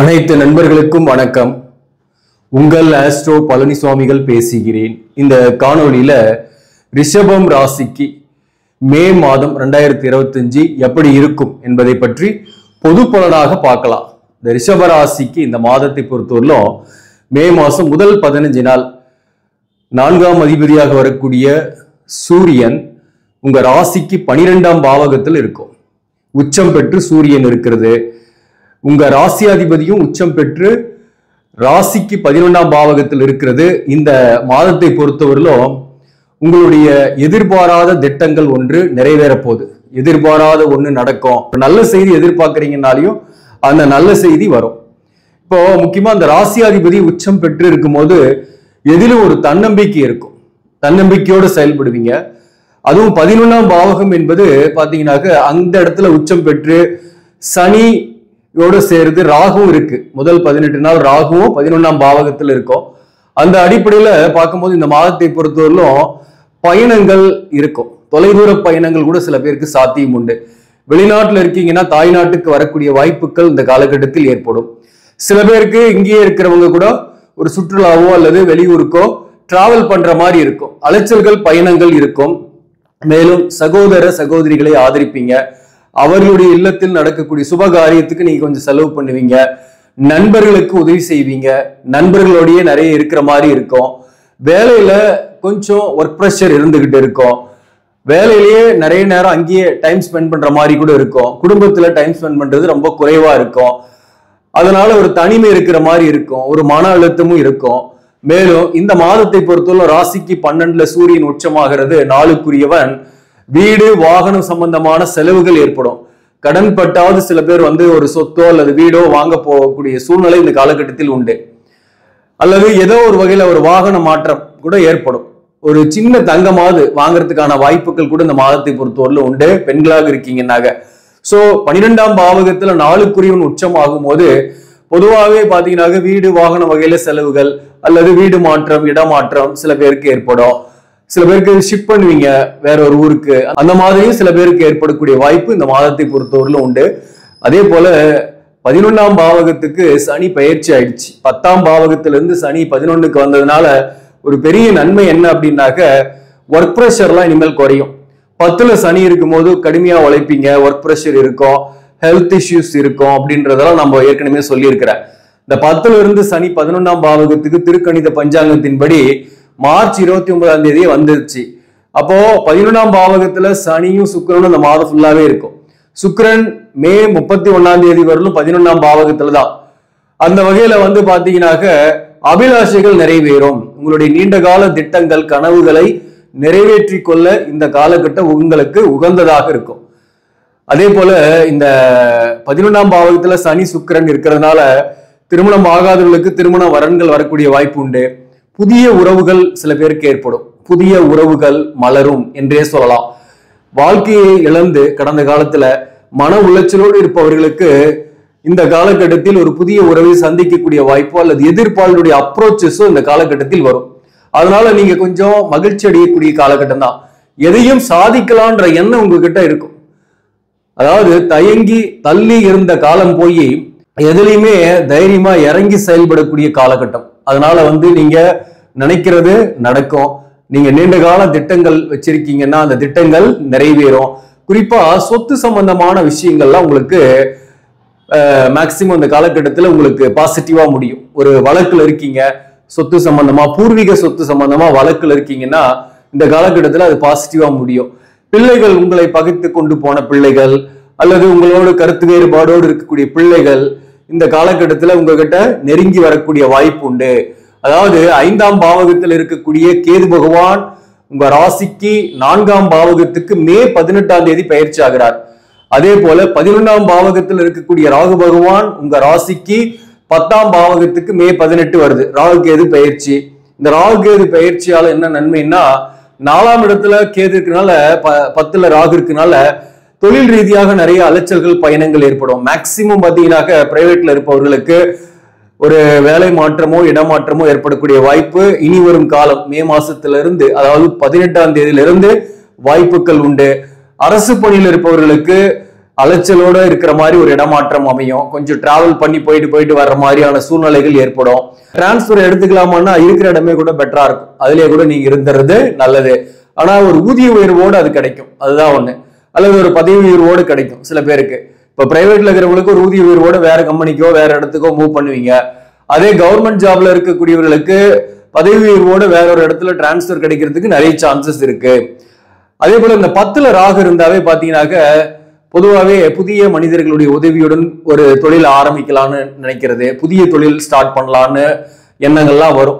அனைத்து நண்பர்களுக்கும் வணக்கம். உங்கள் ஆஸ்ட்ரோ பழனிசுவாமிகள் பேசுகிறேன். இந்த காணொளியில ரிஷபம் ராசிக்கு மே மாதம் 2025 எப்படி இருக்கும் என்பதை பற்றி பொது பலனாக பார்க்கலாம். இந்த ரிஷப ராசிக்கு இந்த மாதத்தை பொறுத்தவரையிலும் மே மாசம் முதல் 15 நாள் 4ஆம் அதிபதியாக வரக்கூடிய சூரியன் உங்க ராசிக்கு 12ஆம் பாவகத்தில் இருக்கும். உச்சம் பெற்று சூரியன் இருக்கிறது. உங்க ராசியாதிபதியும் உச்சம் பெற்று ராசிக்கு 11ஆம் பாவகத்தில் இருக்கிறது. இந்த மாதத்தை பொறுத்தவரையிலும் உங்களுடைய எதிர்பாராத திட்டங்கள் ஒன்று நிறைவேற போகுது. எதிர்பாராத ஒண்ணு நடக்கும். நல்ல செய்தி எதிர்பார்க்கறீங்கனாலையும் அந்த நல்ல செய்தி வரும். இப்போ முக்கியமா அந்த ராசியாதிபதி உச்சம் பெற்று இருக்கும்போது எதிலும் ஒரு தன்னம்பிக்கை இருக்கும். தன்னம்பிக்கையோடு செயல்படுவீங்க. அதுவும் 11ஆம் பாவகம் என்பது பாத்தீங்கன்னாக்க அந்த இடத்துல உச்சம் பெற்று சனி யோடு சேர்ந்து ராகுவும் இருக்கு. முதல் 18 நாள் ராகுவும் 11ஆம் பாவகத்தில் இருக்கும். அந்த அடிப்படையில பார்க்கும்போது இந்த மாதத்தை பொறுத்தவரையிலும் பயணங்கள் இருக்கும். தொலைதூர பயணங்கள் கூட சில பேருக்கு சாத்தியம் உண்டு. வெளிநாட்டுல இருக்கீங்கன்னா தாய்நாட்டுக்கு வரக்கூடிய வாய்ப்புகள் இந்த காலகட்டத்தில் ஏற்படும். சில பேருக்கு இங்கேயே இருக்கிறவங்க கூட ஒரு சுற்றுலாவோ அல்லது வெளியூருக்கோ டிராவல் பண்ற மாதிரி இருக்கும். அலைச்சல்கள் பயணங்கள் இருக்கும். மேலும் சகோதர சகோதரிகளை ஆதரிப்பீங்க. அவர்களுடைய இல்லத்தில் நடக்கக்கூடிய சுப காரியத்துக்கு நீங்க கொஞ்சம் செலவு பண்ணுவீங்க. நண்பர்களுக்கு உதவி செய்வீங்க. நண்பர்களோடய நிறைய இருக்கிற மாதிரி இருக்கும். வேலையில கொஞ்சம் ஒர்க் ப்ரெஷர் இருந்துகிட்டு இருக்கும். வேலையிலேயே நிறைய நேரம் அங்கேயே டைம் ஸ்பெண்ட் பண்ற மாதிரி கூட இருக்கும். குடும்பத்துல டைம் ஸ்பெண்ட் பண்றது ரொம்ப குறைவா இருக்கும். அதனால ஒரு தனிமை இருக்கிற மாதிரி இருக்கும். ஒரு மன அழுத்தமும் இருக்கும். மேலும் இந்த மாதத்தை பொறுத்தவரை ராசிக்கு 12ல சூரியன் உச்சமாகிறது. நாளுக்குரியவன் வீடு வாகனம் சம்பந்தமான செலவுகள் ஏற்படும். கடன் பட்டாவது சில பேர் ஒரு சொத்தோ அல்லது வீடோ வாங்க போகக்கூடிய சூழ்நிலை இந்த காலகட்டத்தில் உண்டு. அல்லது ஏதோ ஒரு வகையில ஒரு வாகன மாற்றம் கூட ஏற்படும். ஒரு சின்ன தங்கமாவது வாங்குறதுக்கான வாய்ப்புகள் கூட இந்த மாதத்தை பொறுத்தவரையிலும் உண்டு. பெண்களாக இருக்கீங்கன்னாக சோ 12ஆம் பாவகத்துல நாளுக்குரியவன் உச்சம் ஆகும் போது பொதுவாகவே பாத்தீங்கன்னாக்க வீடு வாகன வகையில செலவுகள் அல்லது வீடு மாற்றம் இடமாற்றம் சில பேருக்கு ஏற்படும். சில பேருக்கு ஷிஃப்ட் பண்ணுவீங்க வேற ஒரு ஊருக்கு. அந்த மாதிரியும் சில பேருக்கு ஏற்படக்கூடிய வாய்ப்பு இந்த மாதத்தை பொறுத்தவரையிலும் உண்டு. அதே போல 11ஆம் பாவகத்துக்கு சனி பயிற்சி ஆயிடுச்சு. 10ஆம் பாவகத்திலிருந்து சனி 11க்கு வந்ததுனால ஒரு பெரிய நன்மை என்ன அப்படின்னாக்க ஒர்க் ப்ரெஷர்லாம் இனிமேல் குறையும். 10ல சனி இருக்கும்போது கடுமையா உழைப்பீங்க. ஒர்க் ப்ரெஷர் இருக்கும், ஹெல்த் இஷ்யூஸ் இருக்கும் அப்படின்றதெல்லாம் நம்ம ஏற்கனவே சொல்லியிருக்கிறேன். இந்த 10ல இருந்து சனி 11ஆம் பாவகத்துக்கு திருக்கணித பஞ்சாங்கத்தின்படி மார்ச் 29ஆம் தேதியே வந்துருச்சு. அப்போ 11ஆம் பாவகத்துல சனியும் சுக்கிரனும் இந்த மாதம் ஃபுல்லாவே இருக்கும். சுக்கிரன் மே 31ஆம் தேதி வரலும் 11ஆம் பாவகத்துல தான். அந்த வகையில பாத்தீங்கன்னாக்க அபிலாஷைகள் நிறைவேறும். உங்களுடைய நீண்ட கால திட்டங்கள் கனவுகளை நிறைவேற்றி கொள்ள இந்த காலகட்டம் உங்களுக்கு உகந்ததாக இருக்கும். அதே போல இந்த 11ஆம் பாவகத்துல சனி சுக்கிரன் இருக்கிறதுனால திருமணம் ஆகாதவர்களுக்கு திருமண வரன்கள் வரக்கூடிய வாய்ப்பு உண்டு. புதிய உறவுகள் சில பேருக்கு ஏற்படும். புதிய உறவுகள் மலரும் என்றே சொல்லலாம். வாழ்க்கையை இழந்து கடந்த காலத்துல மன உளைச்சலோடு இருப்பவர்களுக்கு இந்த காலகட்டத்தில் ஒரு புதிய உறவை சந்திக்கக்கூடிய வாய்ப்போ அல்லது எதிர்ப்பாளருடைய அப்ரோச்சஸோ இந்த காலகட்டத்தில் வரும். அதனால நீங்க கொஞ்சம் மகிழ்ச்சி அடையக்கூடிய காலகட்டம் தான். எதையும் சாதிக்கலான்ற எண்ணம் உங்ககிட்ட இருக்கும். அதாவது தயங்கி தள்ளி இருந்த காலம் போய் எதுலையுமே தைரியமா இறங்கி செயல்படக்கூடிய காலகட்டம். அதனால நீங்க நினைக்கிறது நடக்கும். நீங்க நீண்ட கால திட்டங்கள் வச்சிருக்கீங்கன்னா அந்த திட்டங்கள் நிறைவேறும். குறிப்பா சொத்து சம்பந்தமான விஷயங்கள்லாம் உங்களுக்கு மேக்சிமம் இந்த காலகட்டத்தில் உங்களுக்கு பாசிட்டிவா முடியும். ஒரு வழக்குல இருக்கீங்க, சொத்து சம்பந்தமா பூர்வீக சொத்து சம்பந்தமா வழக்குல இருக்கீங்கன்னா இந்த காலகட்டத்தில் அது பாசிட்டிவா முடியும். பிள்ளைகள் உங்களை பகைத்து கொண்டு போன பிள்ளைகள் அல்லது உங்களோட கருத்து வேறுபாடோடு இருக்கக்கூடிய பிள்ளைகள் இந்த காலகட்டத்தில் உங்ககிட்ட நெருங்கி வரக்கூடிய வாய்ப்பு உண்டு. அதாவது 5ஆம் பாவகத்தில் இருக்கக்கூடிய கேது பகவான் உங்க ராசிக்கு 4ஆம் பாவகத்துக்கு மே 18ஆம் தேதி பயிற்சி ஆகிறார். அதே போல 11ஆம் பாவகத்தில் இருக்கக்கூடிய ராகு பகவான் உங்க ராசிக்கு 10ஆம் பாவகத்துக்கு மே 18 வருது. ராகு கேது பயிற்சி. இந்த ராகு கேது பயிற்சியால என்ன நன்மைன்னா 4ஆம் இடத்துல கேது இருக்கனால 10ல ராகு இருக்கனால தொழில் ரீதியாக நிறைய அலைச்சல்கள் பயணங்கள் ஏற்படும். மேக்சிமம் பாத்தீங்கன்னாக்க பிரைவேட்ல இருப்பவர்களுக்கு ஒரு வேலை மாற்றமோ இடமாற்றமோ ஏற்படக்கூடிய வாய்ப்பு இனி வரும் காலம் மே மாசத்திலிருந்து அதாவது 18ஆம் தேதியிலிருந்து வாய்ப்புகள் உண்டு. அரசு பணியில் இருப்பவர்களுக்கு அலைச்சலோட இருக்கிற மாதிரி ஒரு இடமாற்றம் அமையும். கொஞ்சம் டிராவல் பண்ணி போயிட்டு வர்ற மாதிரியான சூழ்நிலைகள் ஏற்படும். டிரான்ஸ்பர் எடுத்துக்கலாமான்னா இருக்கிற இடமே கூட பெட்டரா இருக்கும், அதுலயே கூட நீங்க இருந்துறது நல்லது. ஆனா ஒரு ஊதிய உயர்வோடு அது கிடைக்கும், அதுதான் ஒண்ணு. அல்லது ஒரு பதவி உயர்வோடு கிடைக்கும் சில பேருக்கு. இப்ப பிரைவேட்ல இருக்கிறவங்களுக்கு ஒரு ஊதிய உயர்வோடு வேற கம்பெனிக்கோ வேற இடத்துக்கோ மூவ் பண்ணுவீங்க. அதே கவர்மெண்ட் ஜாப்ல இருக்கக்கூடியவர்களுக்கு பதவி உயர்வோடு வேற ஒரு இடத்துல டிரான்ஸ்பர் கிடைக்கிறதுக்கு நிறைய சான்சஸ் இருக்கு. அதே போல இந்த 10ல ராகு இருந்தாவே பாத்தீங்கன்னாக்க பொதுவாகவே புதிய மனிதர்களுடைய உதவியுடன் ஒரு தொழில் ஆரம்பிக்கலான்னு நினைக்கிறது, புதிய தொழில் ஸ்டார்ட் பண்ணலான்னு எண்ணங்கள்லாம் வரும்.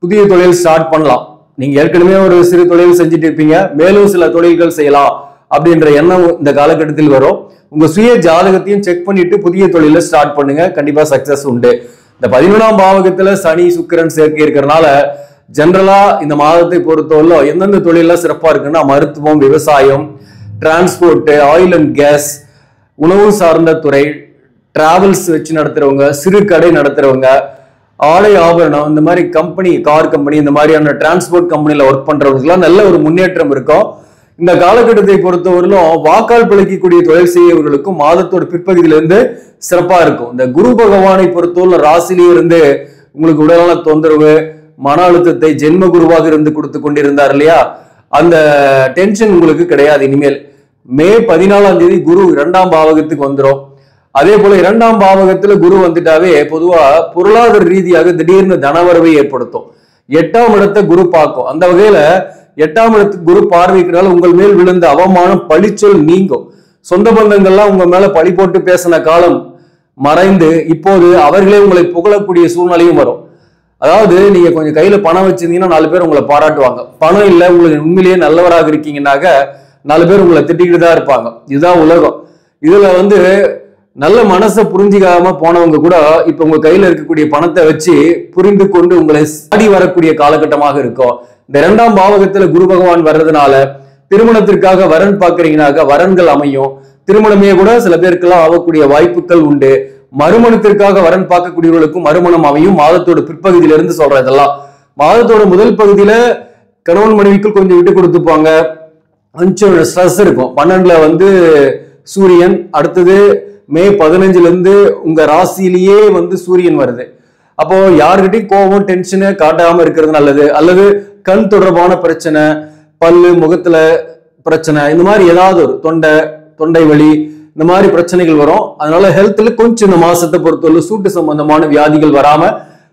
புதிய தொழில் ஸ்டார்ட் பண்ணலாம், நீங்க ஏற்கனவே ஒரு சிறு தொழில் செஞ்சுட்டு இருப்பீங்க, மேலும் சில தொழில்கள் செய்யலாம் அப்படின்ற எண்ணம் இந்த காலகட்டத்தில் வரும். உங்க சுய ஜாதகத்தையும் செக் பண்ணிட்டு புதிய தொழில ஸ்டார்ட் பண்ணுங்க, கண்டிப்பா சக்சஸ் உண்டு. இந்த 11ஆம் பாவகத்துல சனி சுக்கிரன் சேர்க்கை இருக்கிறதுனால ஜெனரலா இந்த மாதத்தை பொறுத்தவரை எந்தெந்த தொழிலாம் சிறப்பா இருக்குன்னா மருத்துவம், விவசாயம், டிரான்ஸ்போர்ட், ஆயில் அண்ட் கேஸ், உணவு சார்ந்த துறை, டிராவல்ஸ் வச்சு நடத்துறவங்க, சிறு கடை நடத்துறவங்க, ஆடை ஆபரணம், இந்த மாதிரி கம்பெனி, கார் கம்பெனி, இந்த மாதிரியான டிரான்ஸ்போர்ட் கம்பெனில ஒர்க் பண்றவங்களுக்குலாம் நல்ல ஒரு முன்னேற்றம் இருக்கும். இந்த காலகட்டத்தை பொறுத்தவரையிலும் வாக்கால் பிழைக்கக்கூடிய தொழில் செய்யவர்களுக்கும் மாதத்தோட பிற்பகுதியிலிருந்து சிறப்பா இருக்கும். இந்த குரு பகவானை பொறுத்தவரை ராசிலேயே இருந்து உங்களுக்கு உடல்நல தொந்தரவு, மன அழுத்தத்தை ஜென்ம குருவாக இருந்து கொடுத்து கொண்டிருந்தார் இல்லையா, அந்த டென்ஷன் உங்களுக்கு கிடையாது இனிமேல். மே 14ஆம் தேதி குரு 2ஆம் பாவகத்துக்கு வந்துடும். அதே போல 2ஆம் பாவகத்துல குரு வந்துட்டாவே பொதுவா பொருளாதார ரீதியாக திடீர்னு தனவரவை ஏற்படுத்தும். 8ஆம் இடத்தை குரு பார்க்கும். அந்த வகையில 8ஆம் இடத்துக்கு குரு பார்வைக்கிறால் உங்கள் மேல் விழுந்த அவமானம் பழிச்சொல் நீங்கும். சொந்த பந்தங்கள்லாம் உங்க மேல பழி போட்டு பேசின காலம் மறைந்து இப்போது அவர்களே உங்களை புகழக்கூடிய சூழ்நிலையும் வரும். அதாவது நீங்க கொஞ்சம் கையில பணம் வச்சிருந்தீங்கன்னா 4 பேர் உங்களை பாராட்டுவாங்க. பணம் இல்லை, உங்களுக்கு உண்மையிலேயே நல்லவராக இருக்கீங்கன்னாக்க 4 பேர் உங்களை திட்டிக்கிட்டு தான் இருப்பாங்க. இதுதான் உலகம். இதுல நல்ல மனசை புரிஞ்சிக்காம போனவங்க கூட இப்ப உங்க கையில இருக்கக்கூடிய பணத்தை வச்சு புரிந்து கொண்டு உங்களை சாடி வரக்கூடிய காலகட்டமாக இருக்கும். இந்த 2ஆம் பாவகத்துல குரு பகவான் வர்றதுனால திருமணத்திற்காக வரன் பாக்குறீங்கன்னாக்க வரன்கள் அமையும். திருமணமே கூட சில பேருக்கெல்லாம் ஆகக்கூடிய வாய்ப்புகள் உண்டு. மறுமணத்திற்காக வரன் பார்க்கக்கூடியவர்களுக்கும் மறுமணம் அமையும். மாதத்தோட பிற்பகுதியிலிருந்து சொல்றேன் இதெல்லாம். மாதத்தோட முதல் பகுதியில கணவன் மனைவிக்குள் கொஞ்சம் விட்டு கொடுத்துப்பாங்க, கொஞ்சம் ஸ்ட்ரெஸ் இருக்கும். 12ல சூரியன், அடுத்தது மே 15ல இருந்து உங்க ராசியிலேயே சூரியன் வருது. அப்போ யாருக்கிட்டையும் கோபம் டென்ஷனு காட்டாம இருக்கிறது நல்லது. அல்லது கண் தொடர்பான பிரச்சனை, பல்லு முகத்துல பிரச்சனை, இந்த மாதிரி ஏதாவது ஒரு தொண்டை வலி, இந்த மாதிரி பிரச்சனைகள் வரும். அதனால ஹெல்த்ல கொஞ்சம் இந்த மாசத்தை பொறுத்தவரை சூட்டு சம்பந்தமான வியாதிகள் வராம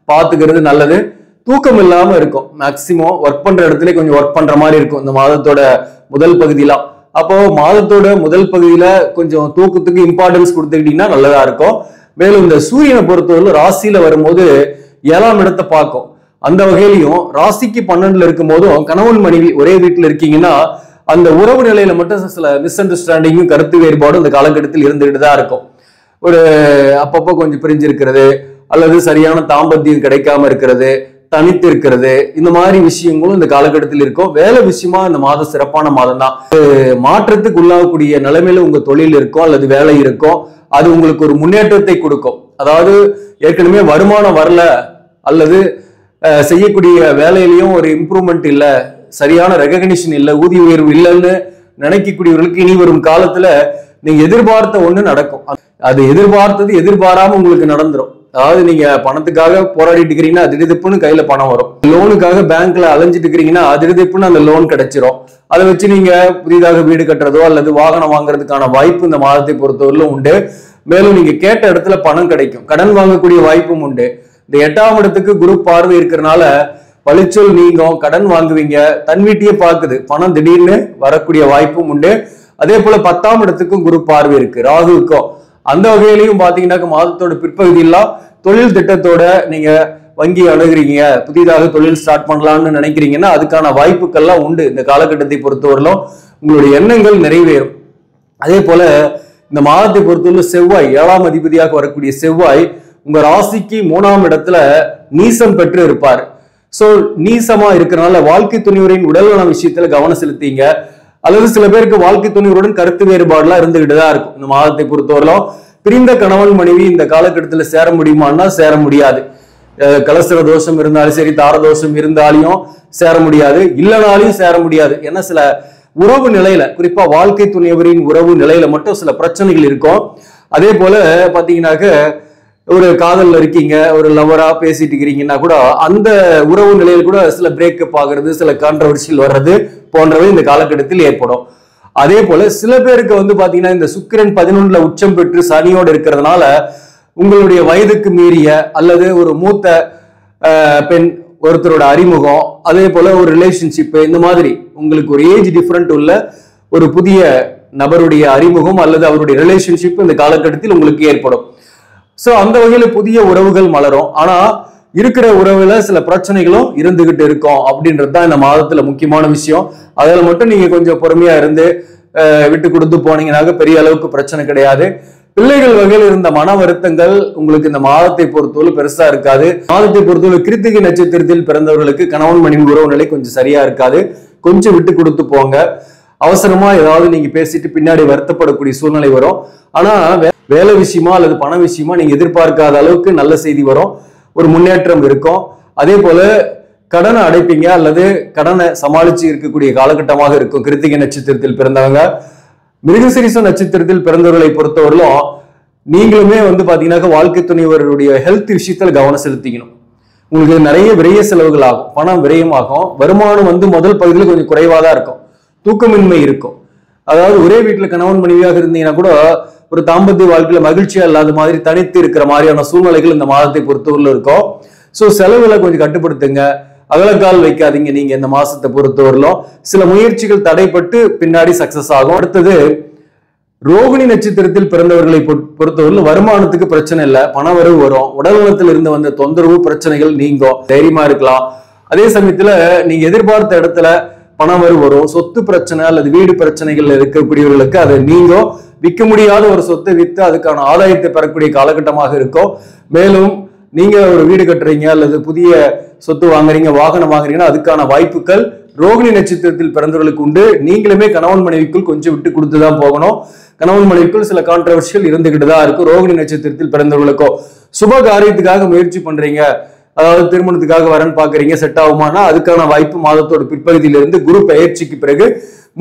பாத்துக்கிறது நல்லது. தூக்கம் இல்லாம இருக்கும். மேக்சிமம் ஒர்க் பண்ற இடத்துல கொஞ்சம் ஒர்க் பண்ற மாதிரி இருக்கும் இந்த மாதத்தோட முதல் பகுதியெல்லாம். அப்போ மாதத்தோட முதல் பகுதியில கொஞ்சம் தூக்கத்துக்கு இம்பார்ட்டன்ஸ் கொடுத்துக்கிட்டீங்கன்னா நல்லதா இருக்கும். மேலும் இந்த சூரியனை பொறுத்தவரை ராசியில வரும்போது 7ஆம் இடத்தை பார்க்கும். அந்த வகையிலையும் ராசிக்கு 12ல இருக்கும் போதும் கணவன் மனைவி ஒரே வீட்டுல இருக்கீங்கன்னா அந்த உறவு நிலையில மட்டும் சில மிஸ் அண்டர்ஸ்டாண்டிங்கும் கருத்து வேறுபாடும் இந்த காலகட்டத்தில் இருந்துகிட்டு தான் இருக்கும். ஒரு அப்பப்போ கொஞ்சம் பிரிஞ்சிருக்கிறது, அல்லது சரியான தாம்பத்தியம் கிடைக்காம இருக்கிறது, தனித்து இருக்கிறது, இந்த மாதிரி விஷயங்களும் இந்த காலகட்டத்தில் இருக்கும். வேலை விஷயமா இந்த மாதம் சிறப்பான மாதம் தான். மாற்றத்துக்கு உள்ளாகக்கூடிய நிலைமையில உங்க தொழில் இருக்கும் அல்லது வேலை இருக்கும். அது உங்களுக்கு ஒரு முன்னேற்றத்தை கொடுக்கும். அதாவது ஏற்கனவே வருமானம் வரல அல்லது செய்யக்கூடிய வேலையிலையும் ஒரு இம்ப்ரூவ்மெண்ட் இல்லை, சரியான ரெகக்னிஷன் இல்லை, ஊதிய உயர்வு இல்லைன்னு நினைக்கக்கூடியவர்களுக்கு இனி வரும் காலத்துல நீங்க எதிர்பார்த்த ஒண்ணு நடக்கும். அது எதிர்பார்த்தது எதிர்பாராம உங்களுக்கு நடந்துரும். அதாவது நீங்க பணத்துக்காக போராடிட்டு இருக்கிறீங்கன்னா திடீர்னு கையில பணம் வரும். லோனுக்காக பேங்க்ல அலைஞ்சிட்டு இருக்கிறீங்கன்னா திடீர்னு அந்த லோன் கிடைச்சிரும். அதை வச்சு நீங்க புதிதாக வீடு கட்டுறதோ அல்லது வாகனம் வாங்குறதுக்கான வாய்ப்பு இந்த மாதத்தை பொறுத்தவரையிலும் உண்டு. மேலும் நீங்க கேட்ட இடத்துல பணம் கிடைக்கும், கடன் வாங்கக்கூடிய வாய்ப்பும் உண்டு. இந்த 8ஆம் இடத்துக்கு குரு பார்வை இருக்கிறதுனால பழிச்சொல் நீங்கும், கடன் வாங்குவீங்க, தன் வீட்டையே பார்க்குது, பணம் திடீர்னு வரக்கூடிய வாய்ப்பும் உண்டு. அதே போல 10ஆம் இடத்துக்கும் குரு பார்வை இருக்கு, ராகுவுக்கும். அந்த வகையிலையும் பாத்தீங்கன்னாக்க மாதத்தோட பிற்பகுதியெல்லாம் தொழில் திட்டத்தோட நீங்க வங்கி அணுகிறீங்க, புதிதாக தொழில் ஸ்டார்ட் பண்ணலாம்னு நினைக்கிறீங்கன்னா அதுக்கான வாய்ப்புகள்லாம் உண்டு. இந்த காலகட்டத்தை பொறுத்தவரையிலும் உங்களுடைய எண்ணங்கள் நிறைவேறும். அதே போல இந்த மாதத்தை பொறுத்தவரை செவ்வாய், 7ஆம் அதிபதியாக வரக்கூடிய செவ்வாய் உங்க ராசிக்கு 3ஆம் இடத்துல நீசம் பெற்று இருப்பார். சோ நீசமா இருக்கிறனால வாழ்க்கை துணிவரின் உடல்நல விஷயத்துல கவனம் செலுத்தீங்க. அல்லது சில பேருக்கு வாழ்க்கை துணிவருடன் கருத்து வேறுபாடுலாம் இருந்துகிட்டு தான் இருக்கும். இந்த மாதத்தை பொறுத்தவரையிலும் பிரிந்த கணவன் மனைவி இந்த காலகட்டத்தில் சேர முடியுமான்னா சேர முடியாது. கலசர தோஷம் இருந்தாலும் சரி, தார தோஷம் இருந்தாலையும் சேர முடியாது, இல்லைனாலையும் சேர முடியாது. ஏன்னா சில உறவு நிலையில, குறிப்பா வாழ்க்கை துணைவரின் உறவு நிலையில மட்டும் சில பிரச்சனைகள் இருக்கும். அதே போல பாத்தீங்கன்னாக்க ஒரு காதல்ல இருக்கீங்க, ஒரு லவரா பேசிட்டு இருக்கிறீங்கன்னா கூட அந்த உறவு நிலையில் கூட சில பிரேக்கப் ஆகுறது, சில கான்ட்ரவர்சியல் வர்றது போன்றவை இந்த காலகட்டத்தில் ஏற்படும். அதே போல சில பேருக்கு வந்து பாத்தீங்கன்னா இந்த சுக்கிரன் 11ல உச்சம் பெற்று சனியோடு இருக்கிறதுனால உங்களுடைய வயதுக்கு மீறிய அல்லது ஒரு மூத்த பெண் ஒருத்தரோட அறிமுகம், அதே போல ஒரு ரிலேஷன்ஷிப், இந்த மாதிரி உங்களுக்கு ஒரு ஏஜ் டிஃபரண்ட் உள்ள ஒரு புதிய நபருடைய அறிமுகம் அல்லது அவருடைய ரிலேஷன்ஷிப் இந்த காலகட்டத்தில் உங்களுக்கு ஏற்படும். சோ அந்த வகையில புதிய உறவுகள் மலரும். ஆனா இருக்கிற உறவுல சில பிரச்சனைகளும் இருந்துகிட்டு இருக்கும் அப்படின்றதுதான் இந்த மாதத்துல முக்கியமான விஷயம். அதுல மட்டும் நீங்க கொஞ்சம் பொறுமையா இருந்து விட்டு கொடுத்து போனீங்கன்னாக்க பெரிய அளவுக்கு பிரச்சனை கிடையாது. பிள்ளைகள் வகையில் இருந்த மன வருத்தங்கள் உங்களுக்கு இந்த மாதத்தை பொறுத்தவரை பெருசா இருக்காது. மாதத்தை பொறுத்தவரை கிருத்திகை நட்சத்திரத்தில் பிறந்தவர்களுக்கு கணவன் மனைவி உறவு நிலை கொஞ்சம் சரியா இருக்காது. கொஞ்சம் விட்டு கொடுத்து போங்க. அவசரமா ஏதாவது நீங்க பேசிட்டு பின்னாடி வருத்தப்படக்கூடிய சூழ்நிலை வரும். ஆனா வேலை விஷயமா அல்லது பண விஷயமா நீங்க எதிர்பார்க்காத அளவுக்கு நல்ல செய்தி வரும், ஒரு முன்னேற்றம் இருக்கும். அதே போல கடனை அடைப்பீங்க அல்லது கடனை சமாளிச்சு இருக்கக்கூடிய காலகட்டமாக இருக்கும். கிருத்திகை நட்சத்திரத்தில் பிறந்தவங்க, மிருகசீரிஷ நட்சத்திரத்தில் பிறந்தவர்களை பொறுத்தவரையிலும் நீங்களுமே வந்து பாத்தீங்கன்னா வாழ்க்கை துணைவருடைய ஹெல்த் விஷயத்துல கவனம் செலுத்திக்கணும். உங்களுக்கு நிறைய விரைய செலவுகள் ஆகும், பணம் விரயமாகும். வருமானம் வந்து முதல் பகுதியில் கொஞ்சம் குறைவா தான் இருக்கும், தூக்கமின்மை இருக்கும். அதாவது ஒரே வீட்டுல கணவன் மனைவியாக இருந்தீங்கன்னா கூட ஒரு தாம்பத்திய வாழ்க்கையில மகிழ்ச்சியா இல்லாத மாதிரி தனித்து இருக்கிற மாதிரியான சூழ்நிலைகள் இந்த மாதத்தை பொறுத்தவரையில இருக்கும். சோ செலவுகளை கொஞ்சம் கட்டுப்படுத்துங்க, அகலக்கால் வைக்காதீங்க. நீங்க இந்த மாசத்தை பொறுத்தவரையிலும் சில முயற்சிகள் தடைப்பட்டு பின்னாடி சக்சஸ் ஆகும். அடுத்தது ரோகிணி நட்சத்திரத்தில் பிறந்தவர்களை பொறுத்தவரையில் வருமானத்துக்கு பிரச்சனை இல்லை, பணவரவு வரும். உடல்நலத்தில் இருந்து வந்த தொந்தரவு பிரச்சனைகள் நீங்கும், தைரியமா இருக்கலாம். அதே சமயத்துல நீங்க எதிர்பார்த்த இடத்துல பணவரவு வரும். சொத்து பிரச்சனை அல்லது வீடு பிரச்சனைகள் இருக்கக்கூடியவர்களுக்கு அது நீங்கும். விற்க முடியாத ஒரு சொத்தை வித்து அதுக்கான ஆதாயத்தை பெறக்கூடிய காலகட்டமாக இருக்கும். மேலும் நீங்க ஒரு வீடு கட்டுறீங்க அல்லது புதிய சொத்து வாங்குறீங்க, வாகனம் வாங்குறீங்கன்னா அதுக்கான வாய்ப்புகள் ரோகிணி நட்சத்திரத்தில் பிறந்தவர்களுக்கு உண்டு. நீங்களுமே கணவன் மனைவிக்குள் கொஞ்சம் விட்டு கொடுத்துதான் போகணும். கணவன் மனைவிக்குள் சில கான்ட்ரவர்சியல் இருந்துகிட்டு தான் இருக்கும். ரோகிணி நட்சத்திரத்தில் பிறந்தவர்களுக்கோ சுப காரியத்துக்காக முயற்சி பண்றீங்க, அதாவது திருமணத்துக்காக வரன் பாக்குறீங்க, செட் ஆகுமானா அதுக்கான வாய்ப்பு மாதத்தோட பிற்பகுதியிலிருந்து குரு பெயர்ச்சிக்கு பிறகு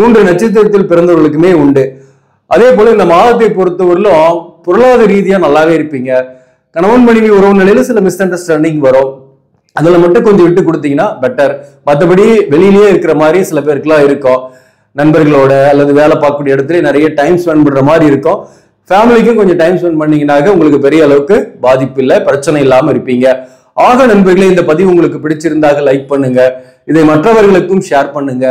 3 நட்சத்திரத்தில் பிறந்தவர்களுக்குமே உண்டு. அதே போல இந்த மாதத்தை பொறுத்தவரையிலும் பொருளாதார ரீதியா நல்லாவே இருப்பீங்க. கணவன் மனைவி உறவு நிலையில சில மிஸ் அண்டர்ஸ்டாண்டிங் வரும், அதுல மட்டும் கொஞ்சம் விட்டு கொடுத்தீங்கன்னா பெட்டர். மற்றபடி வெளியிலேயே இருக்கிற மாதிரி சில பேருக்குலாம் இருக்கும், நண்பர்களோட அல்லது வேலை பார்க்கக்கூடிய இடத்துல நிறைய டைம் ஸ்பெண்ட் பண்ற மாதிரி இருக்கும். ஃபேமிலிக்கும் கொஞ்சம் டைம் ஸ்பெண்ட் பண்ணீங்கன்னாக்க உங்களுக்கு பெரிய அளவுக்கு பாதிப்பு இல்லை, பிரச்சனை இல்லாம இருப்பீங்க. ஆக நண்பர்களே, இந்த பதிவு உங்களுக்கு பிடிச்சிருந்தாக லைக் பண்ணுங்க, இதை மற்றவர்களுக்கும் ஷேர் பண்ணுங்க.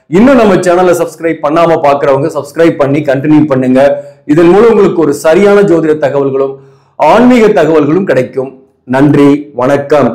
இன்னும் நம்ம சேனலை சப்ஸ்கிரைப் பண்ணாம பாக்குறவங்க சப்ஸ்கிரைப் பண்ணி கண்டினியூ பண்ணுங்க. இதன் மூலம் உங்களுக்கு ஒரு சரியான ஜோதிட தகவல்களும் ஆன்மீக தகவல்களும் கிடைக்கும். நன்றி, வணக்கம்.